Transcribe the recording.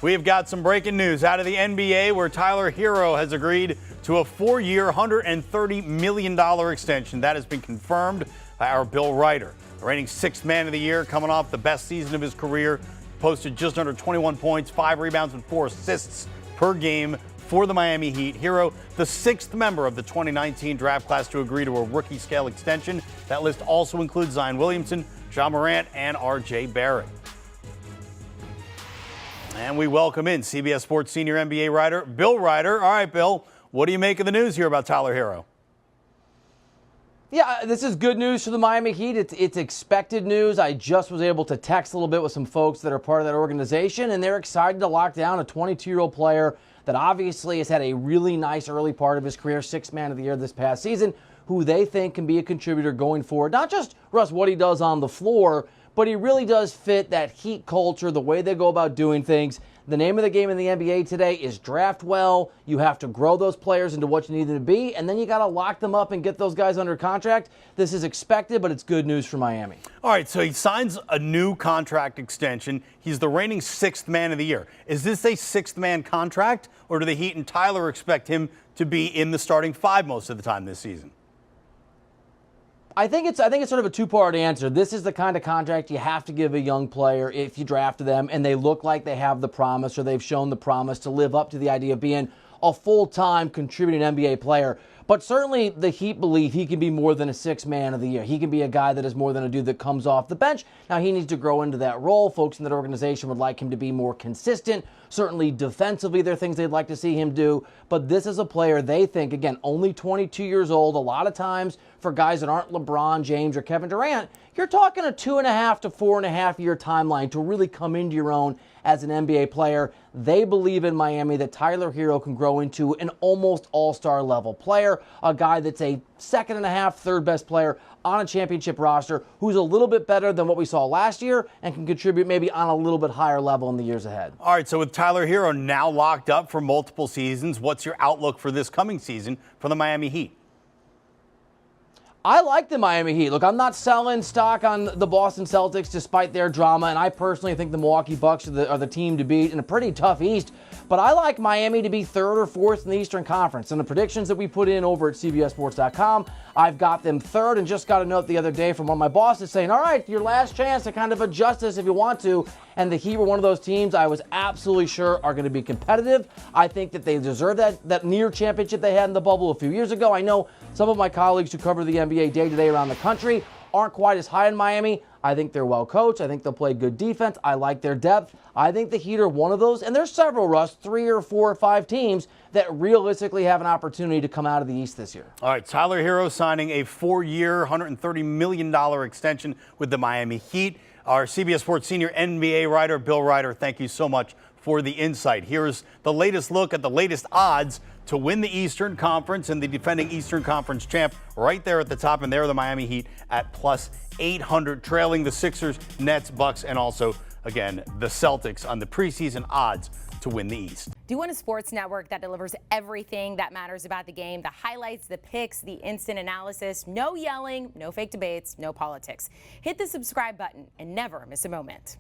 We've got some breaking news out of the NBA where Tyler Herro has agreed to a 4-year, $130 million extension. That has been confirmed by our Bill Ryder. The reigning sixth man of the year, coming off the best season of his career, posted just under 21 points, 5 rebounds, and 4 assists per game for the Miami Heat. Herro, the sixth member of the 2019 draft class to agree to a rookie scale extension. That list also includes Zion Williamson, Ja Morant, and R.J. Barrett. And we welcome in CBS Sports senior NBA writer Bill Ryder. All right, Bill, what do you make of the news here about Tyler Herro? Yeah, this is good news for the Miami Heat. It's expected news. I just was able to text a little bit with some folks that are part of that organization, and they're excited to lock down a 22-year-old player that obviously has had a really nice early part of his career, sixth man of the year this past season, who they think can be a contributor going forward. Not just, Russ, what he does on the floor, but he really does fit that Heat culture, the way they go about doing things. The name of the game in the NBA today is draft well. You have to grow those players into what you need them to be, and then you got to lock them up and get those guys under contract. This is expected, but it's good news for Miami. All right, so he signs a new contract extension. He's the reigning sixth man of the year. Is this a sixth-man contract, or do the Heat and Tyler expect him to be in the starting five most of the time this season? I think it's sort of a two-part answer. This is the kind of contract you have to give a young player if you draft them and they look like they have the promise or they've shown the promise to live up to the idea of being a full-time contributing NBA player. But certainly the Heat believe he can be more than a sixth man of the year. He can be a guy that is more than a dude that comes off the bench. Now, he needs to grow into that role. Folks in that organization would like him to be more consistent. Certainly defensively, there are things they'd like to see him do. But this is a player they think, again, only 22 years old. A lot of times for guys that aren't LeBron James or Kevin Durant, you're talking a 2.5 to 4.5 year timeline to really come into your own as an NBA player. They believe in Miami that Tyler Herro can grow into an almost all-star level player, a guy that's a second and a half, third best player on a championship roster who's a little bit better than what we saw last year and can contribute maybe on a little bit higher level in the years ahead. All right, so with Tyler Herro now locked up for multiple seasons, what's your outlook for this coming season for the Miami Heat? I like the Miami Heat. Look, I'm not selling stock on the Boston Celtics despite their drama, and I personally think the Milwaukee Bucks are the team to beat in a pretty tough East. But I like Miami to be third or fourth in the Eastern Conference. And the predictions that we put in over at CBSSports.com, I've got them third, and just got a note the other day from one of my bosses saying, all right, your last chance to kind of adjust this if you want to. And the Heat were one of those teams I was absolutely sure are going to be competitive. I think that they deserve that near championship they had in the bubble a few years ago. I know some of my colleagues who cover the NBA day-to-day around the country aren't quite as high in Miami. I think they're well coached. I think they'll play good defense. I like their depth. I think the Heat are one of those, and there's several, Russ, 3 or 4 or 5 teams that realistically have an opportunity to come out of the East this year. All right, Tyler Herro signing a 4-year, $130 million extension with the Miami Heat. Our CBS Sports senior NBA writer, Bill Ryder, thank you so much for the insight. Here's the latest look at the latest odds to win the Eastern Conference and the defending Eastern Conference champ right there at the top. And there are the Miami Heat at plus 800, trailing the Sixers, Nets, Bucks, and also, again, the Celtics on the preseason odds to win the East. Do you want a sports network that delivers everything that matters about the game? The highlights, the picks, the instant analysis, no yelling, no fake debates, no politics. Hit the subscribe button and never miss a moment.